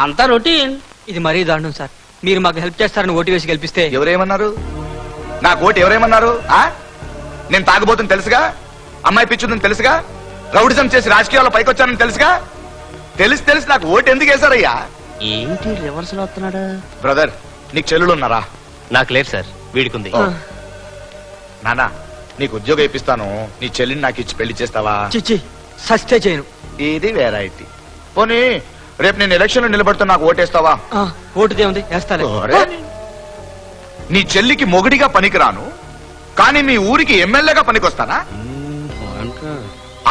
అంతా రొటీన్. ఇది మరీ దారుణం సార్. మీరు మాకు హెల్ప్ చేస్తారని ఓటు వేసి గెలిపిస్తే ఎవరేమన్నారు? నాకు ఓటు ఎవరేమన్నారు? నేను తాగబోతుంది తెలుసుగా, అమ్మాయి పిచ్చుందని తెలుసుగా, రౌడిజం చేసి రాజకీయాల్లో పైకొచ్చానని తెలుసుగా. తెలిసి నాకు ఓటు ఎందుకు వేశారయ్యా? ఏంటి రివర్స్ లో వస్తున్నాడు? బ్రదర్, నీకు చెల్లెలు ఉన్నారా? నాకు లేదు సార్, వీడికుంది. నానా, నీకు ఉద్యోగం ఇప్పిస్తాను, నీ చెల్లిని నాకు ఇచ్చి పెళ్లి చేస్తావా? చిచ్చి సస్తే చేయను. ఇది వెరైటీ. పోనీ రేపు నేను ఎలక్షన్ లో నిలబడుతూ నాకు ఓటేస్తావా? ఓటు దేవుంది వేస్తాను. నీ చెల్లికి మొగుడిగా పనికిరాను, కానీ మీ ఊరికి ఎమ్మెల్యేగా పనికొస్తానా?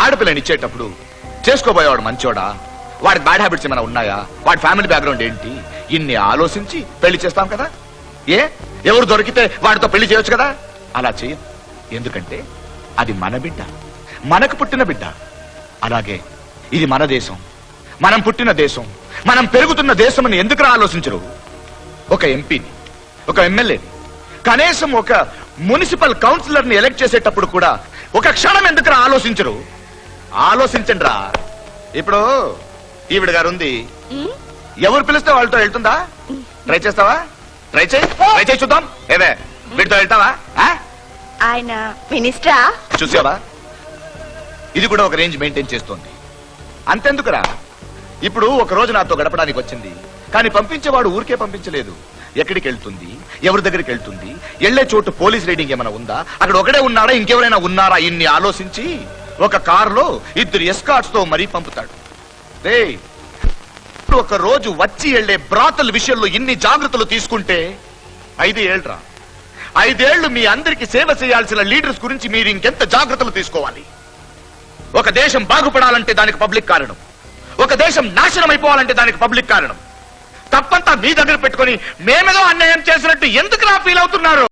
ఆడపిల్లనిచ్చేటప్పుడు చేసుకోబోయేవాడు మంచోడా, వాడి బ్యాడ్ హ్యాబిట్స్ ఏమైనా ఉన్నాయా, వాడి ఫ్యామిలీ బ్యాక్గ్రౌండ్ ఏంటి, ఇన్ని ఆలోచించి పెళ్లి చేస్తాం కదా. ఎవరు దొరికితే వాడితో పెళ్లి చేయొచ్చు కదా. అలా చెయ్యం, ఎందుకంటే అది మన బిడ్డ, మనకు పుట్టిన బిడ్డ. అలాగే ఇది మన దేశం, మనం పుట్టిన దేశం, మనం పెరుగుతున్న దేశం అని ఎందుకు ఆలోచించరు? ఒక ఎంపీని, ఒక ఎమ్మెల్యేని, కనీసం ఒక మున్సిపల్ కౌన్సిలర్ ని ఎలక్ట్ చేసేటప్పుడు కూడా ఒక క్షణం ఎందుకు ఆలోచించరు? ఆలోచించండి రా. ఇప్పుడు ఈవిడ గారు ఉంది, ఎవరు పిలిస్తే వాళ్ళతో వెళ్తుందా? ట్రై చేస్తావా? ట్రై చేయి చూద్దాం. ఏవే, వీటితో వెళ్తావా? ఆయన మినిస్టరా? చూసావా, ఇది కూడా ఒక రేంజ్ మెయింటైన్ చేస్తోంది. అంతెందుకురా, ఇప్పుడు ఒక రోజు నాతో గడపడానికి వచ్చింది, కానీ పంపించేవాడు ఊరికే పంపించలేదు. ఎక్కడికి వెళ్తుంది, ఎవరి దగ్గరికి వెళ్తుంది, వెళ్లే చోటు పోలీస్ రైడింగ్ ఏమైనా ఉందా, అక్కడ ఒకడే ఉన్నారా, ఇంకెవరైనా ఉన్నారా, ఇన్ని ఆలోచించి ఒక కారులో 2 ఎస్కార్ట్స్ తో మరీ పంపుతాడు. ఒక రోజు వచ్చి వెళ్లే బ్రాతల విషయంలో ఇన్ని జాగ్రత్తలు తీసుకుంటే 5 ఏళ్లరా, 5 ఏళ్లు మీ అందరికి సేవ చేయాల్సిన లీడర్స్ గురించి మీరు ఇంకెంత జాగ్రత్తలు తీసుకోవాలి? ఒక దేశం బాగుపడాలంటే దానికి పబ్లిక్ కారణం, ఒక దేశం నాశనం అయిపోవాలంటే దానికి పబ్లిక్ కారణం. తప్పంతా మీ దగ్గర పెట్టుకుని మేమేదో అన్యాయం చేసినట్టు ఎందుకు ఫీల్ అవుతున్నారు?